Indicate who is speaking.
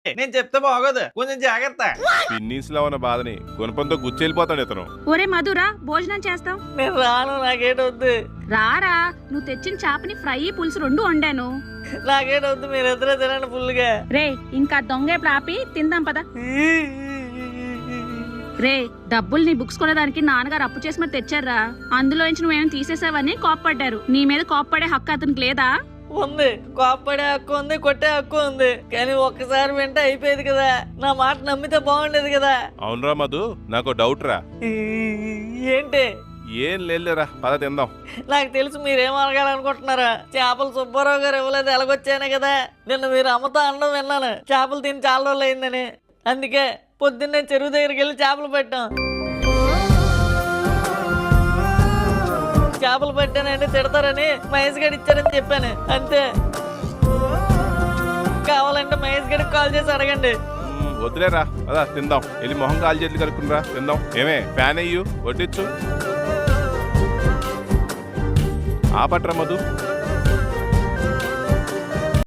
Speaker 1: నేను చెప్తే బాగోదు, కొంచెం జాగ్రత్త.
Speaker 2: పిన్నీస్ లో ఉన్న బాధని గుణపంతో గుచ్చెళ్ళిపోతాడు ఇతను.
Speaker 3: ఒరే మధురా, భోజనం చేస్తాం.
Speaker 4: నేను రాను, నాకేటొద్దు.
Speaker 3: రారా, నువ్వు తెచ్చిన చేపని ఫ్రై పులుసు 2 వండాను.
Speaker 4: నాకేటొద్దు, మీరిద్దరే తినండి ఫుల్గా.
Speaker 3: రే, ఇంకా దొంగ ఎప్పుడు ఆపి తిందాం పద. రే, డబ్బులు నీ బుక్స్ కొనడానికి నాన్నగారు అప్పు చేసి మరి తెచ్చారా. అందులో నుంచి నువ్వేం తీసేసావని కోప్పడ్డారు. నీ మీద కోప్పడే హక్కు అతనికి లేదా?
Speaker 4: ఉంది, కోప్పడే హక్కు ఉంది, కొట్టే హక్కు ఉంది. కానీ ఒక్కసారి వింటే అయిపోయేది కదా. నా మాట నమ్మితే బాగుండేది కదా.
Speaker 2: అవునరా మధు, నాకు డౌట్ రా.
Speaker 4: ఏంటి?
Speaker 2: ఏం లేదురా, పద తిందాం.
Speaker 4: నాకు తెలుసు మీరేం అడగాలనుకుంటున్నారా. చేపలు సుబ్బారావు గారు ఇవ్వలేదు, ఎలాగొచ్చానే కదా. నిన్న మీరు అమ్మతో అనడం విన్నాను, చేపలు తిని చాలా రోజులు అయిందని. అందుకే పొద్దున్నే చెరువు దగ్గరికి వెళ్ళి చేపలు పెట్టాం. చేపలు పెట్టానంటే తిడతారని మహేష్ గడి ఇచ్చారని చెప్పాను అంతే. కావాలంటే మహేష్ గడికి కాల్ చేసి అడగండి.
Speaker 2: వద్దులేరా, అదా తిందాం. వెళ్ళి మొహం కాలు చేతులు కలుపుకునిరా, తిందాం. ఏమే ఫ్యాన్ అయ్యు, వడ్డించు. ఆపట్రా మధు.